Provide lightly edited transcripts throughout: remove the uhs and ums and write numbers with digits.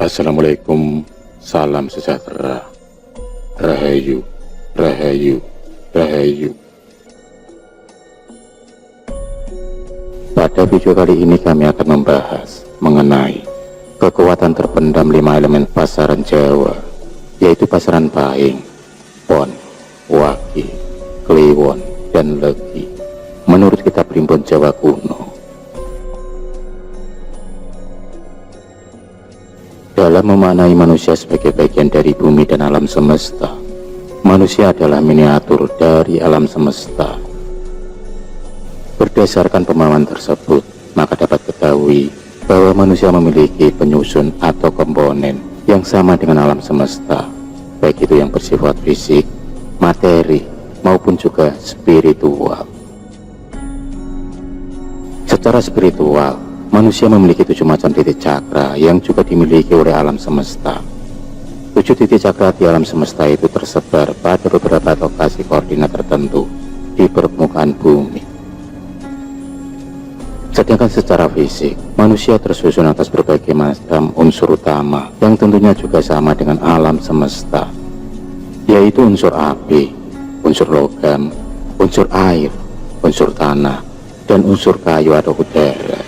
Assalamualaikum, salam sejahtera, rahayu, rahayu, rahayu. Pada video kali ini kami akan membahas mengenai kekuatan terpendam 5 elemen pasaran Jawa, yaitu pasaran Pahing, Pon, Waki, Kliwon, dan Legi menurut kitab Primbon Jawa Kuno. Dalam memaknai manusia sebagai bagian dari bumi dan alam semesta, manusia adalah miniatur dari alam semesta. Berdasarkan pemahaman tersebut, maka dapat ketahui bahwa manusia memiliki penyusun atau komponen yang sama dengan alam semesta, baik itu yang bersifat fisik, materi, maupun juga spiritual. Secara spiritual, manusia memiliki 7 macam titik cakra yang juga dimiliki oleh alam semesta. 7 titik cakra di alam semesta itu tersebar pada beberapa lokasi koordinat tertentu di permukaan bumi. Sedangkan secara fisik, manusia tersusun atas berbagai macam unsur utama yang tentunya juga sama dengan alam semesta, yaitu unsur api, unsur logam, unsur air, unsur tanah, dan unsur kayu atau udara.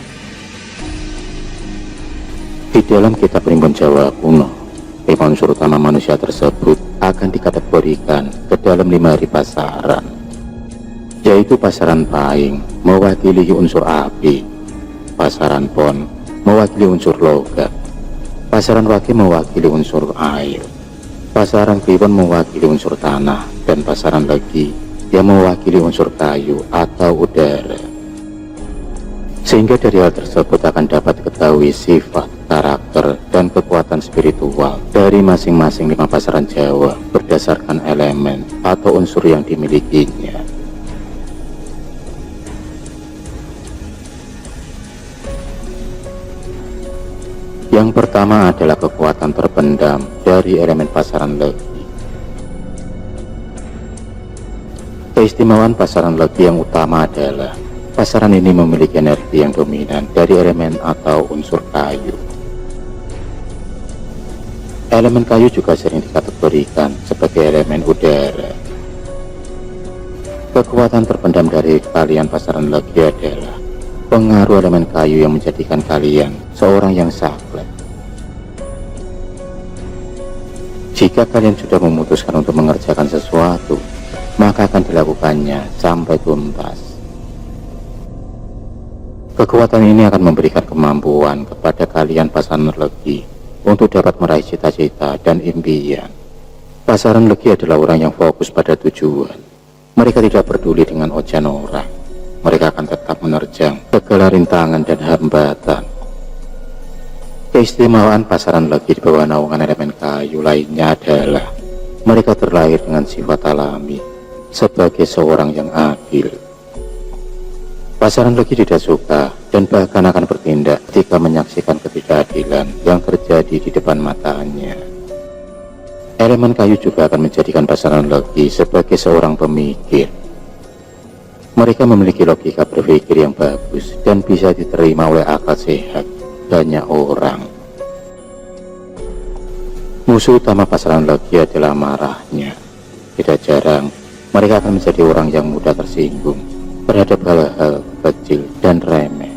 Di dalam kitab Primbon Jawa Kuno, 5 unsur utama manusia tersebut akan dikategorikan ke dalam 5 hari pasaran, yaitu pasaran Pahing mewakili unsur api, pasaran Pon mewakili unsur logam, pasaran Waki mewakili unsur air, pasaran Kliwon mewakili unsur tanah, dan pasaran Legi yang mewakili unsur kayu atau udara. Sehingga dari hal tersebut akan dapat diketahui sifat, karakter, dan kekuatan spiritual dari masing-masing 5 pasaran Jawa berdasarkan elemen atau unsur yang dimilikinya. Yang pertama adalah kekuatan terpendam dari elemen pasaran Legi. Keistimewaan pasaran Legi yang utama adalah pasaran ini memiliki energi yang dominan dari elemen atau unsur kayu. Elemen kayu juga sering dikategorikan sebagai elemen udara. Kekuatan terpendam dari kalian pasaran Legi adalah pengaruh elemen kayu yang menjadikan kalian seorang yang saklek. Jika kalian sudah memutuskan untuk mengerjakan sesuatu, maka akan dilakukannya sampai tuntas. Kekuatan ini akan memberikan kemampuan kepada kalian pasaran Legi untuk dapat meraih cita-cita dan impian. Pasaran Legi adalah orang yang fokus pada tujuan. Mereka tidak peduli dengan ocehan orang. Mereka akan tetap menerjang segala rintangan dan hambatan. Keistimewaan pasaran Legi di bawah naungan elemen kayu lainnya adalah mereka terlahir dengan sifat alami sebagai seorang yang adil. Pasaran Legi tidak suka dan bahkan akan bertindak ketika menyaksikan ketidakadilan yang terjadi di depan matanya. Elemen kayu juga akan menjadikan pasaran Legi sebagai seorang pemikir. Mereka memiliki logika berpikir yang bagus dan bisa diterima oleh akal sehat banyak orang. Musuh utama pasaran Legi adalah marahnya. Tidak jarang, mereka akan menjadi orang yang mudah tersinggung terhadap hal-hal kecil dan remeh.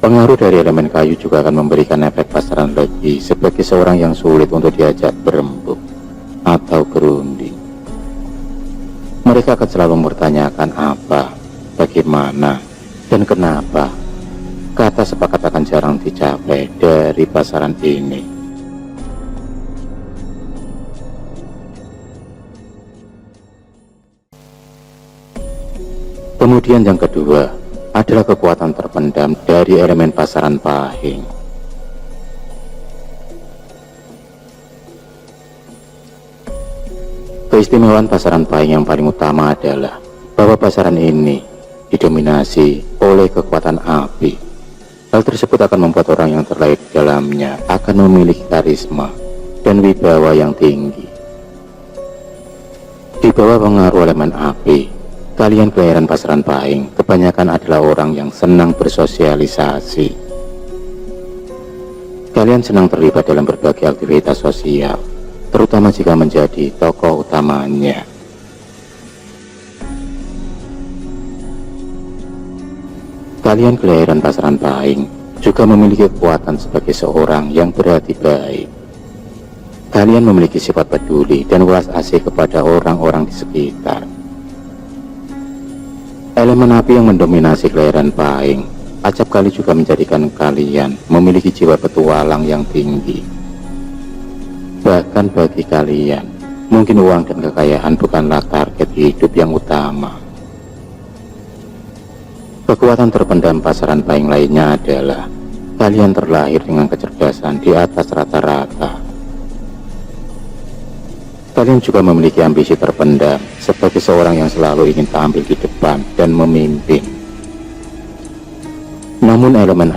Pengaruh dari elemen kayu juga akan memberikan efek pasaran Legi sebagai seorang yang sulit untuk diajak berembuk atau berunding. Mereka akan selalu mempertanyakan apa, bagaimana, dan kenapa. Kata sepakat akan jarang dicapai dari pasaran ini. Kemudian yang kedua adalah kekuatan terpendam dari elemen pasaran Pahing. Keistimewaan pasaran Pahing yang paling utama adalah bahwa pasaran ini didominasi oleh kekuatan api. Hal tersebut akan membuat orang yang terlahir di dalamnya akan memiliki karisma dan wibawa yang tinggi. Di bawah pengaruh elemen api, kalian kelahiran pasaran Pahing kebanyakan adalah orang yang senang bersosialisasi, Kalian senang terlibat dalam berbagai aktivitas sosial, terutama jika menjadi tokoh utamanya. Kalian kelahiran pasaran Pahing juga memiliki kekuatan sebagai seorang yang berhati baik. Kalian memiliki sifat peduli dan welas asih kepada orang-orang di sekitar. Elemen api yang mendominasi kelahiran Pahing acap kali juga menjadikan kalian memiliki jiwa petualang yang tinggi. Bahkan bagi kalian, mungkin uang dan kekayaan bukanlah target hidup yang utama. Kekuatan terpendam pasaran Pahing lainnya adalah kalian terlahir dengan kecerdasan di atas rata-rata. Kalian juga memiliki ambisi terpendam sebagai seorang yang selalu ingin tampil di depan dan memimpin. Namun elemen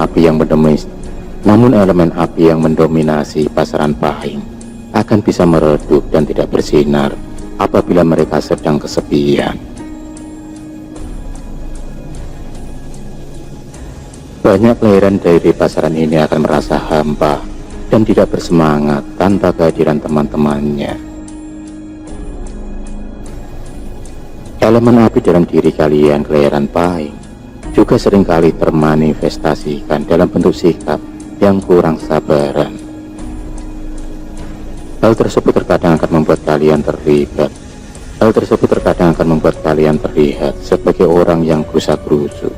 api yang mendominasi pasaran Pahing akan bisa meredup dan tidak bersinar apabila mereka sedang kesepian. Banyak kelahiran dari pasaran ini akan merasa hampa dan tidak bersemangat tanpa kehadiran teman-temannya. Elemen api dalam diri kalian kelahiran Pahing juga seringkali termanifestasikan dalam bentuk sikap yang kurang sabaran. Hal tersebut terkadang akan membuat kalian terlihat sebagai orang yang gerusak-gerusuk.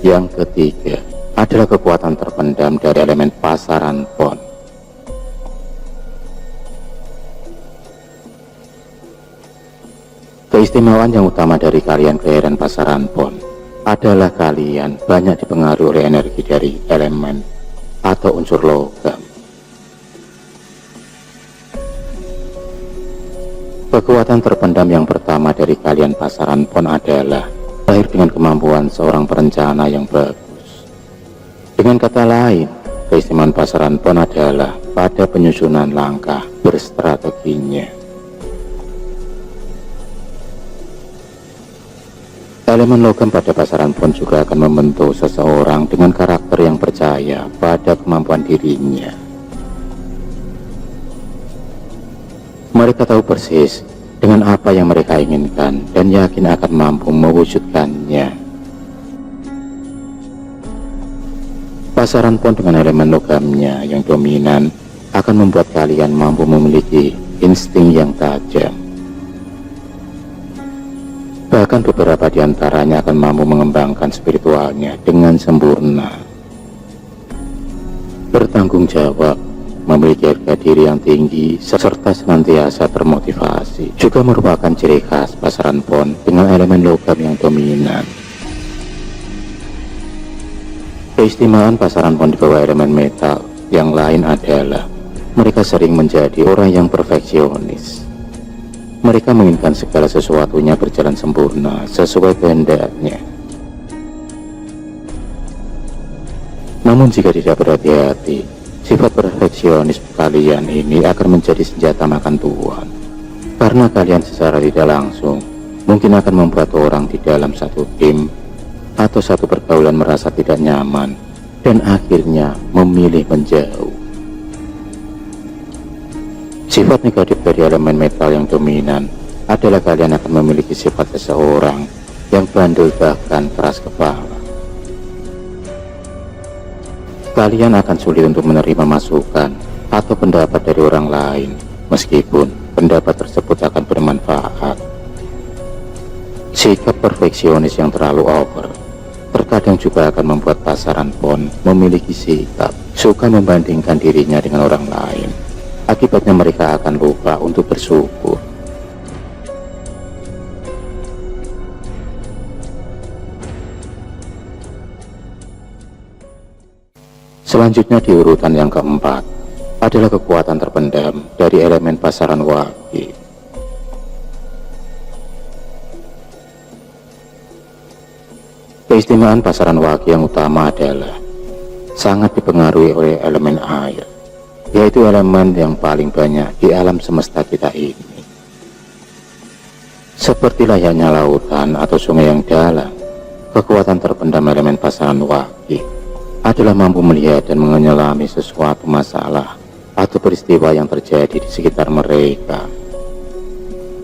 Yang ketiga adalah kekuatan terpendam dari elemen pasaran Pon. Keistimewaan yang utama dari kalian kelahiran pasaran Pon adalah kalian banyak dipengaruhi oleh energi dari elemen atau unsur logam. Kekuatan terpendam yang pertama dari kalian pasaran Pon adalah lahir dengan kemampuan seorang perencana yang bagus. Dengan kata lain, keistimewaan pasaran Pon adalah pada penyusunan langkah berstrateginya. Elemen logam pada pasaran Pon juga akan membentuk seseorang dengan karakter yang percaya pada kemampuan dirinya. Mereka tahu persis dengan apa yang mereka inginkan dan yakin akan mampu mewujudkannya. Pasaran Pon dengan elemen logamnya yang dominan akan membuat kalian mampu memiliki insting yang tajam. Bahkan beberapa di antaranya akan mampu mengembangkan spiritualnya dengan sempurna. Bertanggung jawab, memiliki harga diri yang tinggi, serta senantiasa termotivasi juga merupakan ciri khas pasaran Pon dengan elemen logam yang dominan. Keistimewaan pasaran Pon di bawah elemen metal yang lain adalah mereka sering menjadi orang yang perfeksionis. Mereka menginginkan segala sesuatunya berjalan sempurna sesuai kehendaknya. Namun jika tidak berhati-hati, sifat perfeksionis kalian ini akan menjadi senjata makan tuan, karena kalian secara tidak langsung mungkin akan membuat orang di dalam satu tim atau satu pergaulan merasa tidak nyaman dan akhirnya memilih menjauh. Sifat negatif dari elemen metal yang dominan adalah kalian akan memiliki sifat seseorang yang bandel bahkan keras kepala. Kalian akan sulit untuk menerima masukan atau pendapat dari orang lain, meskipun pendapat tersebut akan bermanfaat. Sikap perfeksionis yang terlalu over terkadang juga akan membuat pasaran Pon memiliki sikap suka membandingkan dirinya dengan orang lain. Akibatnya mereka akan lupa untuk bersyukur. Selanjutnya di urutan yang keempat adalah kekuatan terpendam dari elemen pasaran Wagi. Keistimewaan pasaran Wagi yang utama adalah sangat dipengaruhi oleh elemen air, yaitu elemen yang paling banyak di alam semesta kita ini. Seperti layaknya lautan atau sungai yang dalam, kekuatan terpendam elemen pasaran waki adalah mampu melihat dan menyelami sesuatu masalah atau peristiwa yang terjadi di sekitar mereka.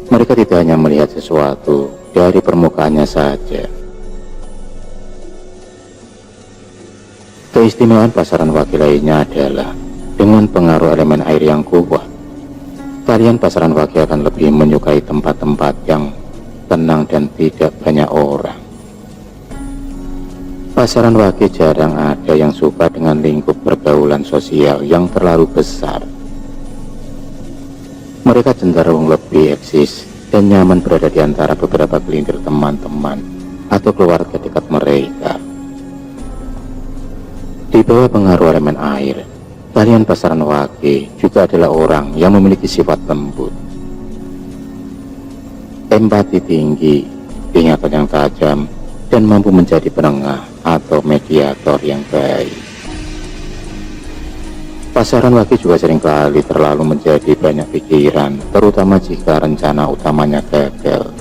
Mereka tidak hanya melihat sesuatu dari permukaannya saja. Keistimewaan pasaran waki lainnya adalah dengan pengaruh elemen air yang kuat, kalian pasaran waki akan lebih menyukai tempat-tempat yang tenang dan tidak banyak orang. Pasaran waki jarang ada yang suka dengan lingkup pergaulan sosial yang terlalu besar. Mereka cenderung lebih eksis dan nyaman berada di antara beberapa gelintir teman-teman atau keluarga dekat mereka. Di bawah pengaruh elemen air, kalian pasaran waki juga adalah orang yang memiliki sifat lembut, empati tinggi, ingatan yang tajam, dan mampu menjadi penengah atau mediator yang baik. Pasaran waki juga seringkali terlalu menjadi banyak pikiran, terutama jika rencana utamanya gagal.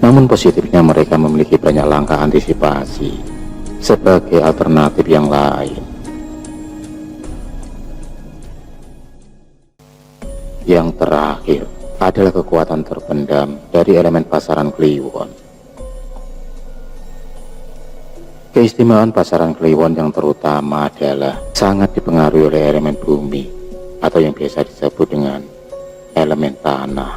Namun positifnya mereka memiliki banyak langkah antisipasi sebagai alternatif yang lain. Yang terakhir adalah kekuatan terpendam dari elemen pasaran Kliwon. Keistimewaan pasaran Kliwon yang terutama adalah sangat dipengaruhi oleh elemen bumi atau yang biasa disebut dengan elemen tanah.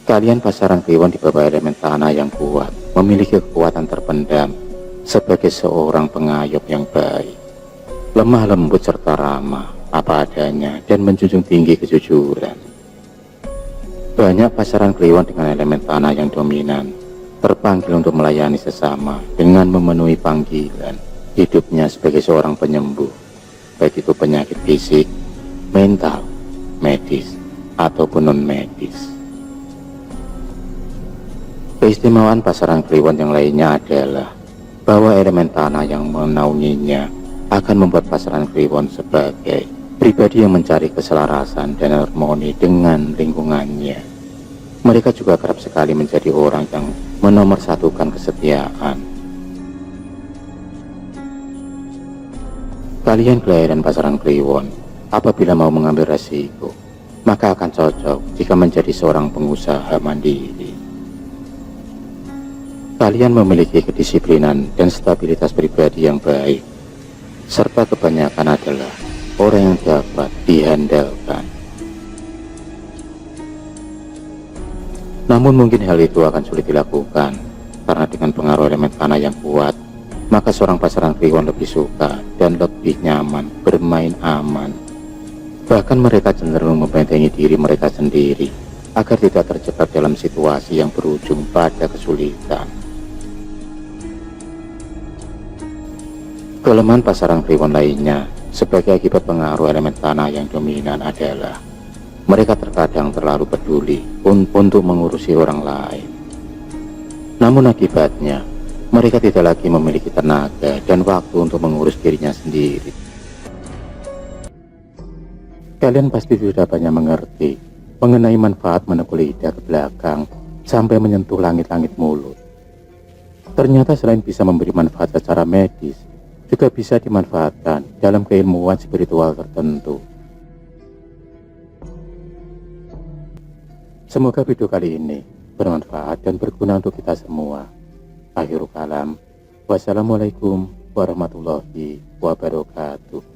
Kalian pasaran Kliwon di bawah elemen tanah yang kuat memiliki kekuatan terpendam sebagai seorang pengayom yang baik, lemah lembut serta ramah apa adanya dan menjunjung tinggi kejujuran. Banyak pasaran Kliwon dengan elemen tanah yang dominan terpanggil untuk melayani sesama dengan memenuhi panggilan hidupnya sebagai seorang penyembuh, baik itu penyakit fisik, mental, medis, ataupun non-medis. Keistimewaan pasaran Kliwon yang lainnya adalah bahwa elemen tanah yang menaunginya akan membuat pasaran Kliwon sebagai pribadi yang mencari keselarasan dan harmoni dengan lingkungannya. Mereka juga kerap sekali menjadi orang yang menomorsatukan kesetiaan. Kalian kelahiran pasaran Kliwon, apabila mau mengambil resiko, maka akan cocok jika menjadi seorang pengusaha mandiri. Kalian memiliki kedisiplinan dan stabilitas pribadi yang baik, serta kebanyakan adalah orang yang dapat diandalkan. Namun mungkin hal itu akan sulit dilakukan, karena dengan pengaruh elemen tanah yang kuat, maka seorang pasaran Kliwon lebih suka dan lebih nyaman bermain aman. Bahkan mereka cenderung membentengi diri mereka sendiri, agar tidak terjebak dalam situasi yang berujung pada kesulitan. Kelemahan pasaran Kliwon lainnya, sebagai akibat pengaruh elemen tanah yang dominan adalah mereka terkadang terlalu peduli untuk mengurusi orang lain. Namun akibatnya, mereka tidak lagi memiliki tenaga dan waktu untuk mengurus dirinya sendiri. Kalian pasti sudah banyak mengerti mengenai manfaat menekuk lidah ke belakang sampai menyentuh langit-langit mulut. Ternyata selain bisa memberi manfaat secara medis, juga bisa dimanfaatkan dalam keilmuan spiritual tertentu. Semoga video kali ini bermanfaat dan berguna untuk kita semua. Akhirul kalam, wassalamualaikum warahmatullahi wabarakatuh.